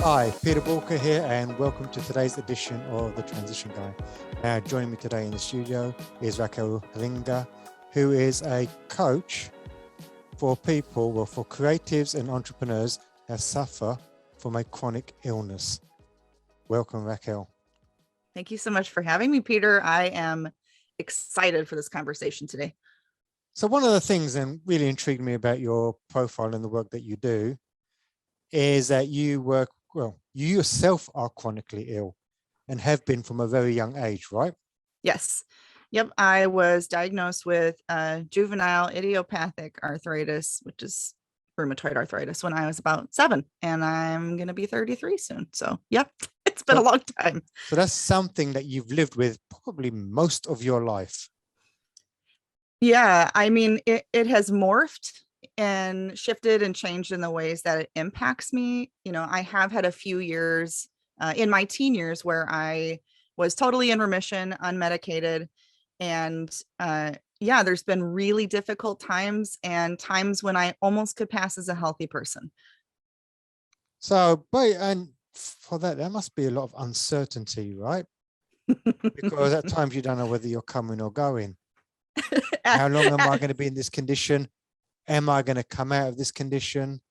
Hi, Peter Walker here, and welcome to today's edition of The Transition Guy. Now, joining me today in the studio is Raquel Hellenga, who is a coach for people, well, for creatives and entrepreneurs that suffer from a chronic illness. Welcome, Raquel. Thank you so much for having me, Peter. I am excited for this conversation today. So one of the things that really intrigued me about your profile and the work that you do is that you work, well, you yourself are chronically ill and have been from a very young age, right? Yes. Yep. I was diagnosed with juvenile idiopathic arthritis, which is rheumatoid arthritis, when I was about 7, and I'm going to be 33 soon. So, yep, it's been a long time. So that's something that you've lived with probably most of your life. Yeah. I mean, it has morphed and shifted and changed in the ways that it impacts me. You know, I have had a few years in my teen years where I was totally in remission, unmedicated. And yeah, there's been really difficult times and times when I almost could pass as a healthy person. So, but, and for that, there must be a lot of uncertainty, right? Because at times you don't know whether you're coming or going. How long am I going to be in this condition? Am I going to come out of this condition?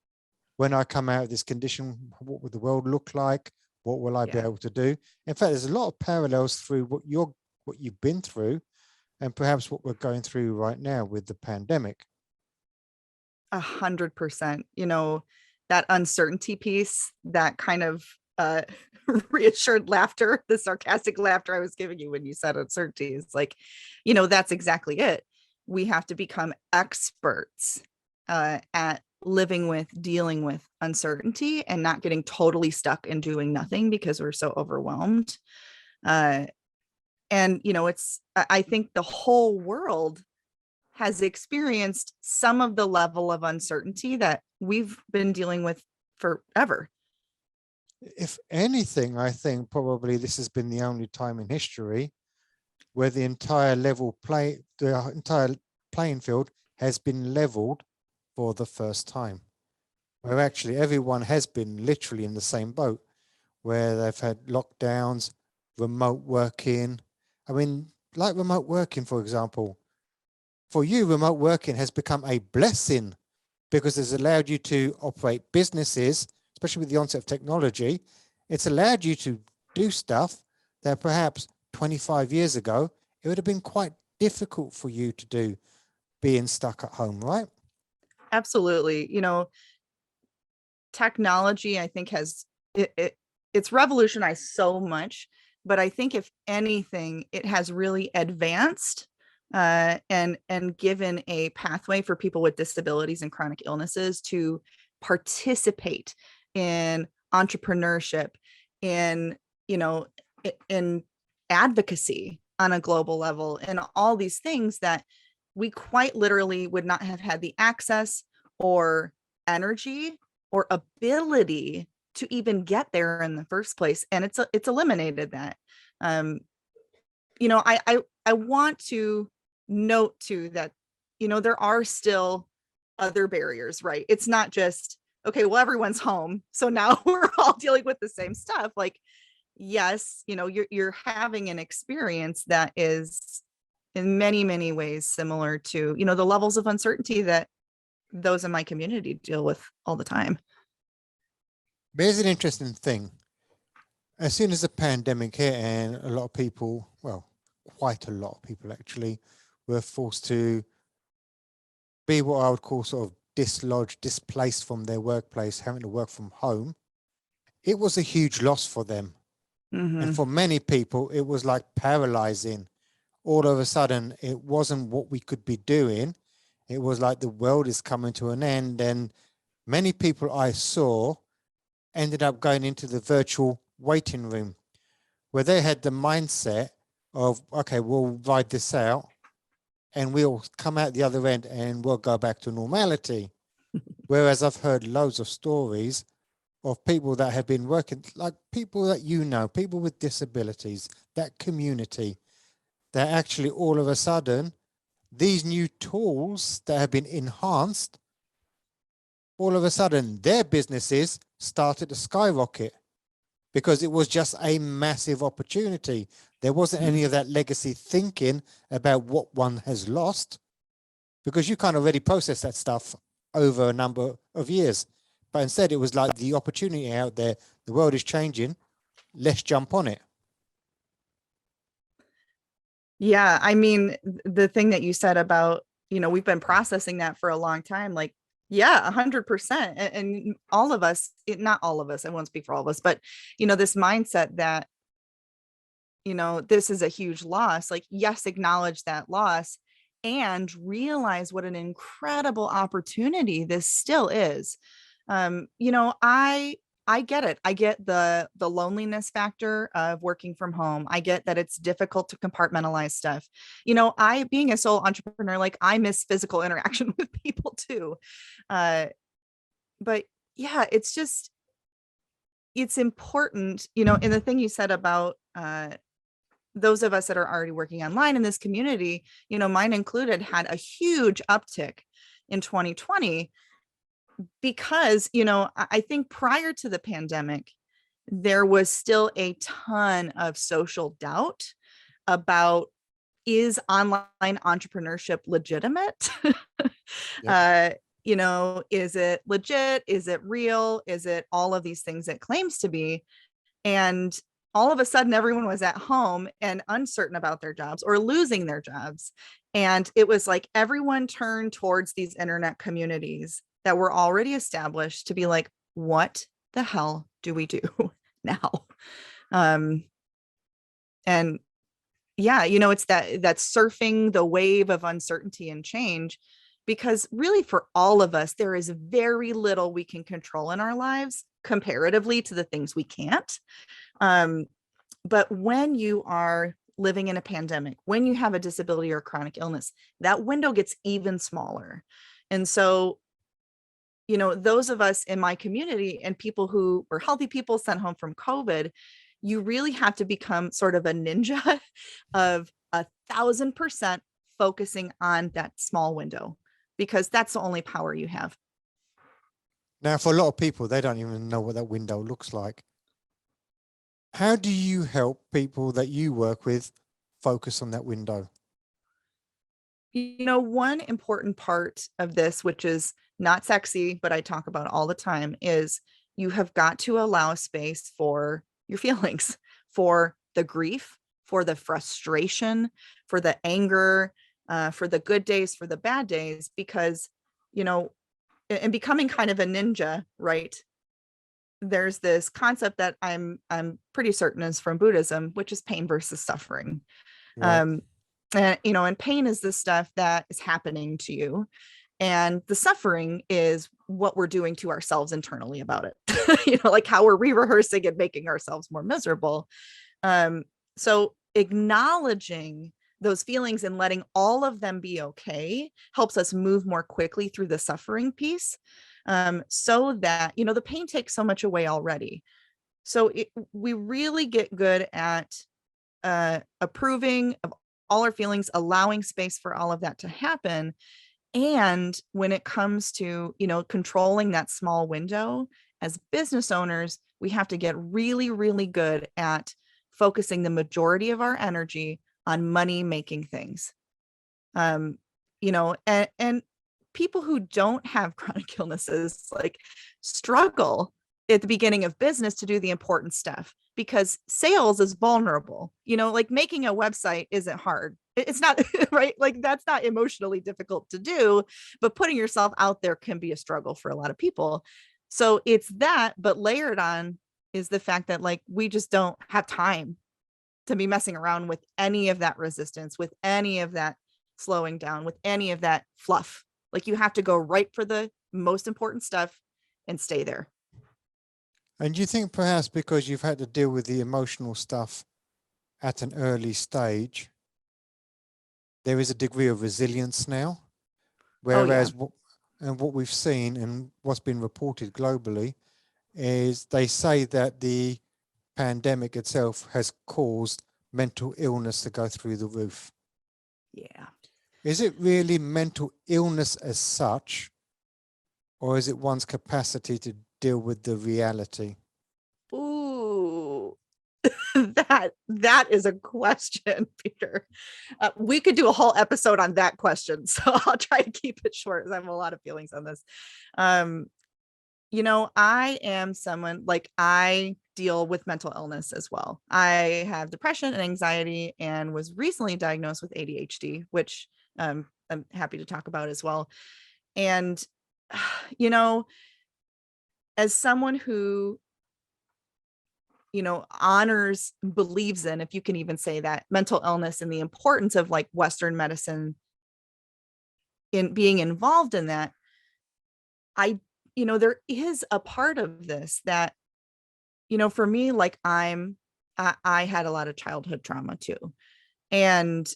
When I come out of this condition, what will the world look like? What will I be able to do? In fact, there's a lot of parallels through what you've been through and perhaps what we're going through right now with the pandemic. 100%. You know, that uncertainty piece, that kind of reassured laughter, the sarcastic laughter I was giving you when you said uncertainty is like, you know, that's exactly it. We have to become experts at living with, dealing with uncertainty and not getting totally stuck and doing nothing because we're so overwhelmed. And, you know, I think the whole world has experienced some of the level of uncertainty that we've been dealing with forever. If anything, I think probably this has been the only time in history where the entire playing field has been leveled for the first time, where actually everyone has been literally in the same boat, where they've had lockdowns, remote working. I mean, like remote working, for example, for you, remote working has become a blessing because it's allowed you to operate businesses, especially with the onset of technology. It's allowed you to do stuff that perhaps 25 years ago, it would have been quite difficult for you to do being stuck at home, right? Absolutely. You know, technology, I think it's revolutionized so much, but I think if anything, it has really advanced and given a pathway for people with disabilities and chronic illnesses to participate in entrepreneurship, in, you know, in advocacy on a global level, and all these things that we quite literally would not have had the access or energy or ability to even get there in the first place. And it's eliminated that. You know, I want to note too that, you know, there are still other barriers, right? It's not just, okay, well, everyone's home, so now we're all dealing with the same stuff. Like, yes, you know, you're having an experience that is in many, many ways similar to, you know, the levels of uncertainty that those in my community deal with all the time. There's an interesting thing. As soon as the pandemic hit and a lot of people, well, quite a lot of people actually, were forced to be what I would call sort of dislodged, displaced from their workplace, having to work from home, it was a huge loss for them. Mm-hmm. And for many people, it was like paralyzing. All of a sudden, it wasn't what we could be doing. It was like the world is coming to an end. And many people I saw ended up going into the virtual waiting room where they had the mindset of, okay, we'll ride this out and we'll come out the other end and we'll go back to normality. Whereas I've heard loads of stories of people that have been working, like people that you know, people with disabilities, that community, that actually all of a sudden, these new tools that have been enhanced, all of a sudden their businesses started to skyrocket because it was just a massive opportunity. There wasn't any of that legacy thinking about what one has lost, because you can't already process that stuff over a number of years. But instead, it was like the opportunity out there, the world is changing, let's jump on it. Yeah, I mean, the thing that you said about, we've been processing that for a long time, like, yeah, 100%. And all of us, not all of us, I won't speak for all of us, but, this mindset that, this is a huge loss, like, yes, acknowledge that loss and realize what an incredible opportunity this still is. I get it. I get the loneliness factor of working from home. I get that it's difficult to compartmentalize stuff. I, being a sole entrepreneur, like, I miss physical interaction with people too. But yeah, it's important, and the thing you said about those of us that are already working online in this community, mine included, had a huge uptick in 2020 because, I think prior to the pandemic, there was still a ton of social doubt about, is online entrepreneurship legitimate? Yep. Is it legit? Is it real? Is it all of these things it claims to be? And all of a sudden, everyone was at home and uncertain about their jobs or losing their jobs. And it was like everyone turned towards these internet communities that were already established to be like, what the hell do we do now? And yeah, it's that surfing the wave of uncertainty and change, because really for all of us, there is very little we can control in our lives comparatively to the things we can't. But when you are living in a pandemic, when you have a disability or chronic illness, that window gets even smaller. And so, those of us in my community and people who were healthy people sent home from COVID, you really have to become sort of a ninja of 1,000% focusing on that small window, because that's the only power you have. Now, for a lot of people, they don't even know what that window looks like. How do you help people that you work with focus on that window? One important part of this, which is not sexy, but I talk about all the time, is you have got to allow space for your feelings, for the grief, for the frustration, for the anger, for the good days, for the bad days, because, and becoming kind of a ninja, right? There's this concept that I'm pretty certain is from Buddhism, which is pain versus suffering. Right. And pain is the stuff that is happening to you, and the suffering is what we're doing to ourselves internally about it. Like how we're re-rehearsing and making ourselves more miserable. So acknowledging those feelings and letting all of them be okay helps us move more quickly through the suffering piece, so that, the pain takes so much away already. So we really get good at approving of all our feelings, allowing space for all of that to happen. And when it comes to, controlling that small window, as business owners, we have to get really, really good at focusing the majority of our energy on money making things. And people who don't have chronic illnesses, like, struggle at the beginning of business to do the important stuff, because sales is vulnerable. Like, making a website isn't hard. It's not right. Like, that's not emotionally difficult to do, but putting yourself out there can be a struggle for a lot of people. So it's that, but layered on is the fact that, like, we just don't have time to be messing around with any of that resistance, with any of that slowing down, with any of that fluff. Like, you have to go right for the most important stuff and stay there. And do you think perhaps because you've had to deal with the emotional stuff at an early stage, there is a degree of resilience now? Whereas what we've seen and what's been reported globally is they say that the pandemic itself has caused mental illness to go through the roof. Yeah. Is it really mental illness as such, or is it one's capacity to deal with the reality? Ooh, that is a question, Peter. We could do a whole episode on that question, so I'll try to keep it short because I have a lot of feelings on this. I am someone, like, I deal with mental illness as well. I have depression and anxiety and was recently diagnosed with ADHD, which I'm happy to talk about as well. And, as someone who, believes in, if you can even say that, mental illness and the importance of like Western medicine in being involved in that, there is a part of this that, for me, like I had a lot of childhood trauma too. And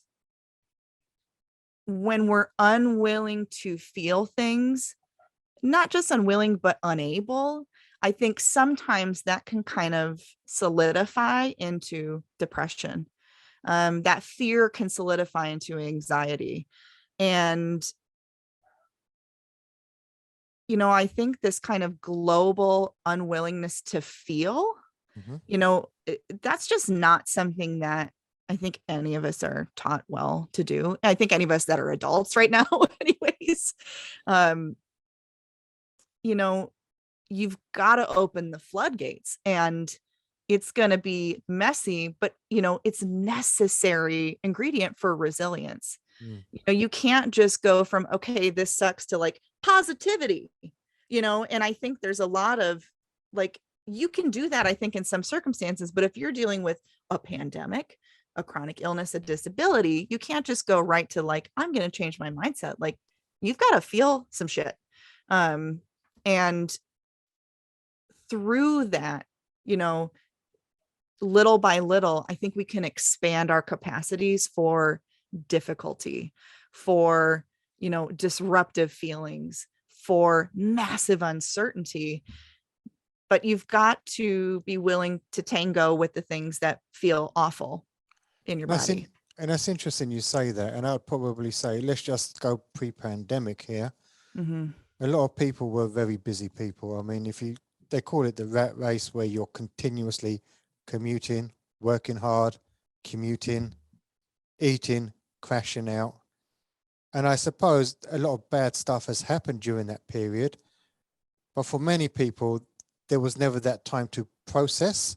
when we're unwilling to feel things, not just unwilling, but unable, I think sometimes that can kind of solidify into depression. That fear can solidify into anxiety. And, I think this kind of global unwillingness to feel, that's just not something that I think any of us are taught well to do. I think any of us that are adults right now, anyways, you've got to open the floodgates, and it's going to be messy, but it's a necessary ingredient for resilience. You can't just go from, okay, this sucks, to like positivity, and I think there's a lot of like, you can do that, I think, in some circumstances, but if you're dealing with a pandemic, a chronic illness, a disability, you can't just go right to like, I'm going to change my mindset. Like, you've got to feel some shit. And through that, little by little, I think we can expand our capacities for difficulty, for, disruptive feelings, for massive uncertainty. But you've got to be willing to tango with the things that feel awful in your body. And that's interesting you say that. And I'd probably say, let's just go pre-pandemic here. Mm-hmm. A lot of people were very busy people. I mean, they call it the rat race, where you're continuously commuting, working hard, commuting, eating, crashing out. And I suppose a lot of bad stuff has happened during that period. But for many people, there was never that time to process,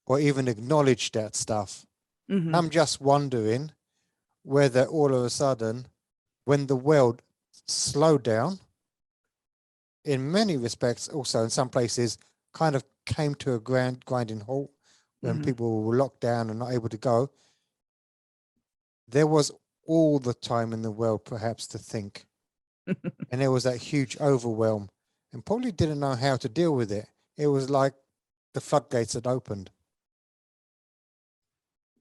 or even acknowledge that stuff. Mm-hmm. I'm just wondering whether all of a sudden, when the world slowed down, in many respects, also in some places, kind of came to a grinding halt when people were locked down and not able to go, there was all the time in the world perhaps to think. And there was that huge overwhelm, and probably didn't know how to deal with it. It was like the floodgates had opened.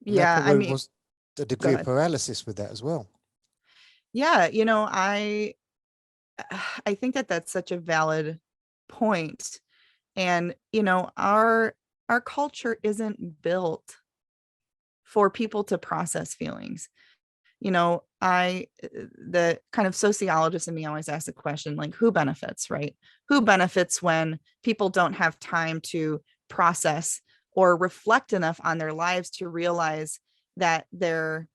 And Yeah, that probably was the degree of paralysis with that as well. Yeah, I think that that's such a valid point. And, our culture isn't built for people to process feelings. The kind of sociologist in me always asks the question, like, who benefits, right? Who benefits when people don't have time to process or reflect enough on their lives to realize that they're,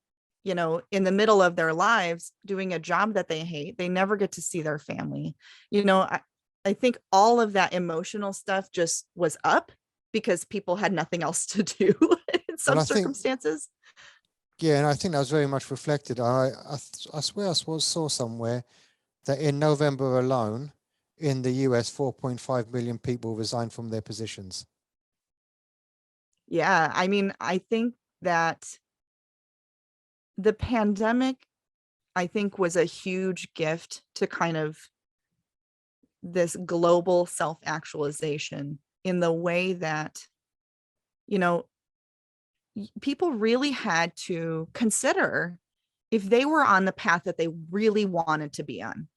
in the middle of their lives doing a job that they hate. They never get to see their family. I think all of that emotional stuff just was up because people had nothing else to do in some circumstances. And I think that was very much reflected. I swear I saw somewhere that in November alone, in the US, 4.5 million people resigned from their positions. Yeah, I mean, I think that the pandemic, I think, was a huge gift to kind of this global self-actualization, in the way that, people really had to consider if they were on the path that they really wanted to be on.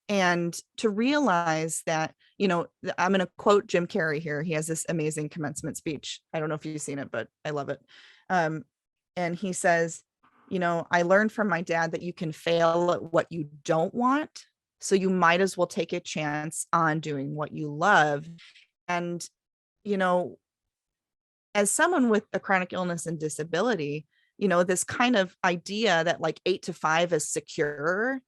And to realize that, I'm going to quote Jim Carrey here. He has this amazing commencement speech. I don't know if you've seen it, but I love it. And he says, I learned from my dad that you can fail at what you don't want. So you might as well take a chance on doing what you love. And, as someone with a chronic illness and disability, you know, this kind of idea that like 8 to 5 is secure,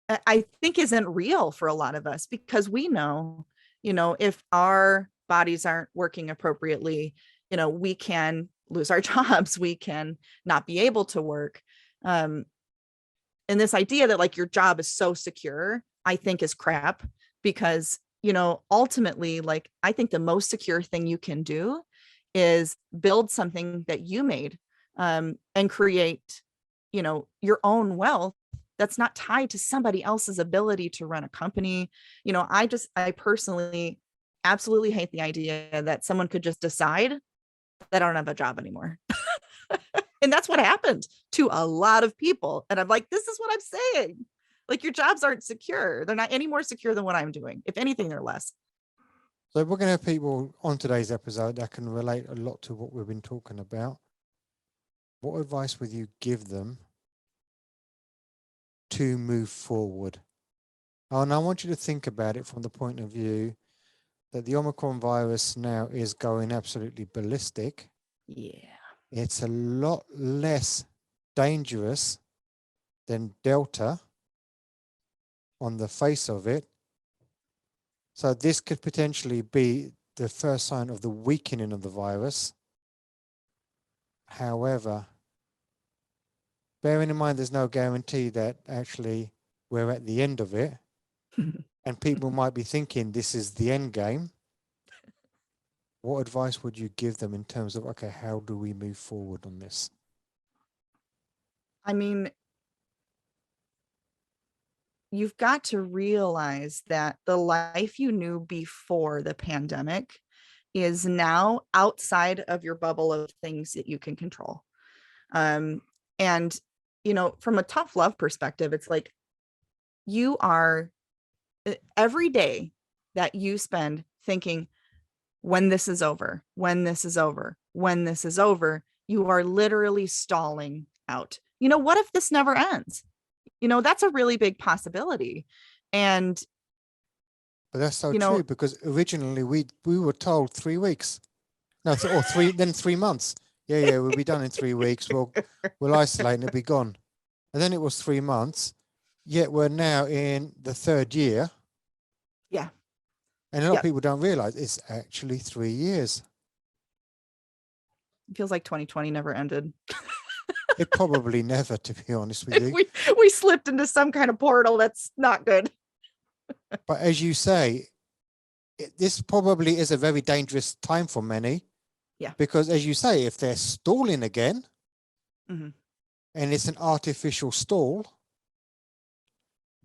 I think isn't real for a lot of us, because we know, you know, if our bodies aren't working appropriately, you know, we can lose our jobs, we can not be able to work. And this idea that like your job is so secure, I think is crap, because, you know, ultimately, like, I think the most secure thing you can do is build something that you made, and create, you know, your own wealth that's not tied to somebody else's ability to run a company. You know, I personally absolutely hate the idea that someone could just decide that I don't have a job anymore. And that's what happened to a lot of people. And I'm like, this is what I'm saying. Like, your jobs aren't secure. They're not any more secure than what I'm doing. If anything, they're less. So we're going to have people on today's episode that can relate a lot to what we've been talking about. What advice would you give them to move forward? And I want you to think about it from the point of view that the Omicron virus now is going absolutely ballistic. Yeah. It's a lot less dangerous than Delta on the face of it. So this could potentially be the first sign of the weakening of the virus. However, bearing in mind there's no guarantee that actually we're at the end of it, and people might be thinking this is the end game. What advice would you give them in terms of, okay, how do we move forward on this? I mean, you've got to realize that the life you knew before the pandemic is now outside of your bubble of things that you can control. And, you know, from a tough love perspective, it's like you are, every day that you spend thinking, when this is over, when this is over, when this is over, you are literally stalling out. You know, what if this never ends? You know, that's a really big possibility. And, But that's so you know, true, because originally we were told 3 weeks. No, or three, then 3 months. Yeah, we'll be done in 3 weeks. We'll isolate and it'll be gone. And then it was 3 months. Yet we're now in the 3rd year. yeah. And a lot of people don't realize it's actually 3 years. It feels like 2020 never ended. It probably never, to be honest with you. we slipped into some kind of portal that's not good. But as you say, this probably is a very dangerous time for many. Yeah. Because as you say, if they're stalling again, Mm-hmm. and it's an artificial stall,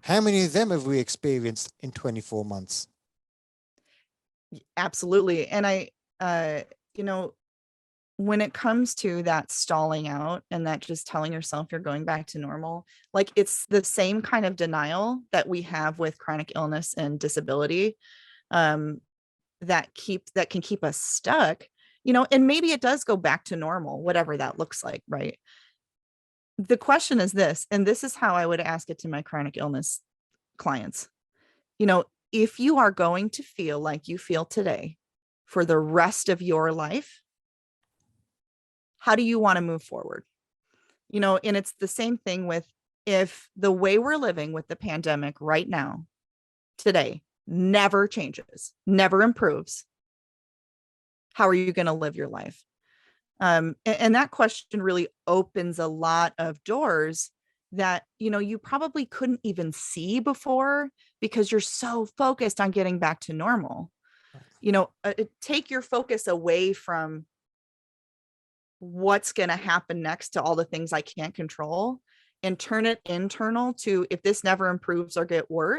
how many of them have we experienced in 24 months? Absolutely. And you know, when it comes to that stalling out and that just telling yourself you're going back to normal, like, it's the same kind of denial that we have with chronic illness and disability, that can keep us stuck, you know. And maybe it does go back to normal, whatever that looks like, right? The question is this, and this is how I would ask it to my chronic illness clients. You know, if you are going to feel like you feel today for the rest of your life, how do you want to move forward? You know, and it's the same thing with, if the way we're living with the pandemic right now, today, never changes, never improves, how are you going to live your life? And that question really opens a lot of doors that, you know, you probably couldn't even see before, because you're so focused on getting back to normal. You know, take your focus away from what's going to happen next to all the things I can't control, and turn it internal to, if this never improves or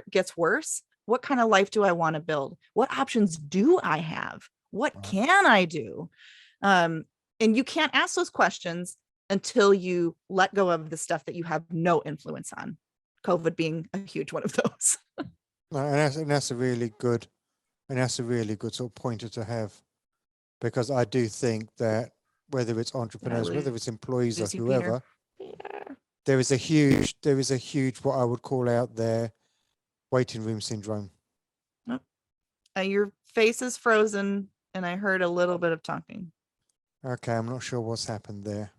gets worse, what kind of life do I want to build? What options do I have? What can I do? And you can't ask those questions until you let go of the stuff that you have no influence on. COVID being a huge one of those. And that's a really good, sort of pointer to have, because I do think that whether it's entrepreneurs, whether it's employees or whoever, there is a huge, what I would call out there, waiting room syndrome. Your face is frozen, and I heard a little bit of talking. Okay, I'm not sure what's happened there.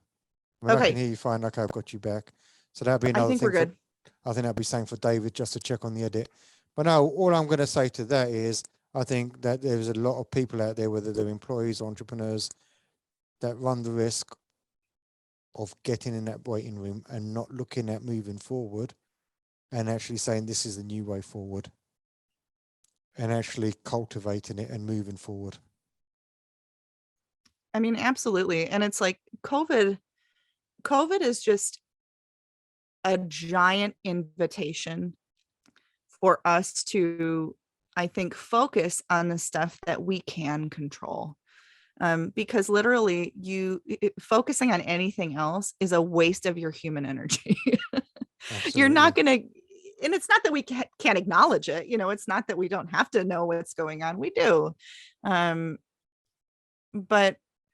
I mean, I can Okay, hear you fine. Okay, I've got you back. So that'd be I another think we're thing for, good. I think that'd be something for David just to check on the edit. But no, all I'm going to say to that is I think that there's a lot of people out there, whether they're employees or entrepreneurs, that run the risk of getting in that waiting room and not looking at moving forward and actually saying this is the new way forward and actually cultivating it and moving forward. I mean, absolutely. And it's like COVID is just a giant invitation for us to, I think, focus on the stuff that we can control. Because literally focusing on anything else is a waste of your human energy. You're not Absolutely. going to, and it's not that we can't acknowledge it. It's not that we don't have to know what's going on. We do. But,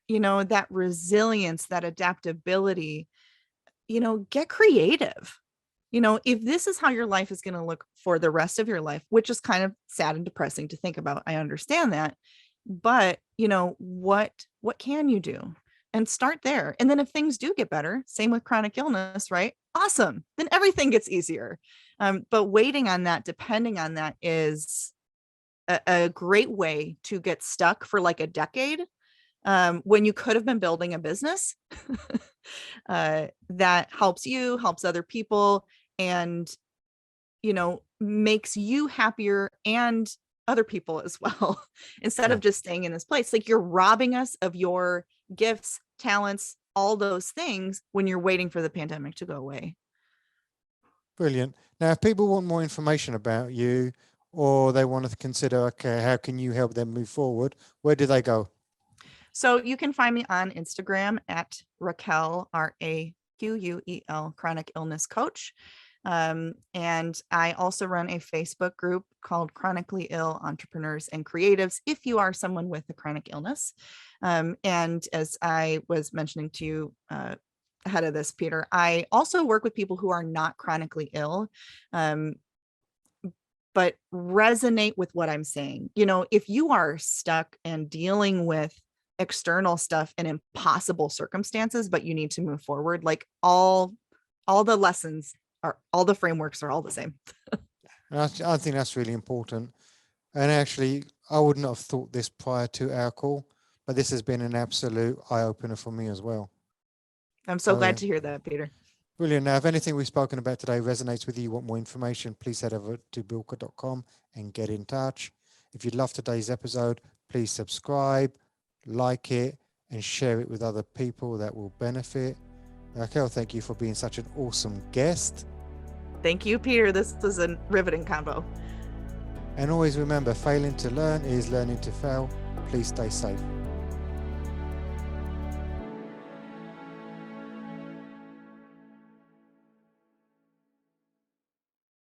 that resilience, that adaptability, get creative. If this is how your life is going to look for the rest of your life, which is kind of sad and depressing to think about. I understand that. But, what can you do? And start there. And then if things do get better, same with chronic illness, right? Awesome. Then everything gets easier. But waiting on that, depending on that is a great way to get stuck for like a decade, when you could have been building a business that helps you, helps other people, and makes you happier and other people as well. Instead Yeah. of just staying in this place, like you're robbing us of your gifts, talents, all those things when you're waiting for the pandemic to go away. Brilliant. Now, if people want more information about you or they want to consider, okay, how can you help them move forward? Where do they go? So you can find me on Instagram at Raquel, Raquel, Chronic Illness Coach. And I also run a Facebook group called Chronically Ill Entrepreneurs and Creatives if you are someone with a chronic illness. And as I was mentioning to you ahead of this, Peter, I also work with people who are not chronically ill, but resonate with what I'm saying. If you are stuck and dealing with external stuff and impossible circumstances, but you need to move forward, like all the lessons are, all the frameworks are all the same. And I think that's really important. And actually, I wouldn't have thought this prior to our call, but this has been an absolute eye opener for me as well. I'm so So, glad to hear that, Peter. brilliant. Now, if anything we've spoken about today resonates with you, you want more information, please head over to bilka.com and get in touch. If you love today's episode, please subscribe, like it, and share it with other people that will benefit. Raquel, thank you for being such an awesome guest. Thank you, Peter. This was a riveting convo. And always remember, failing to learn is learning to fail. Please stay safe.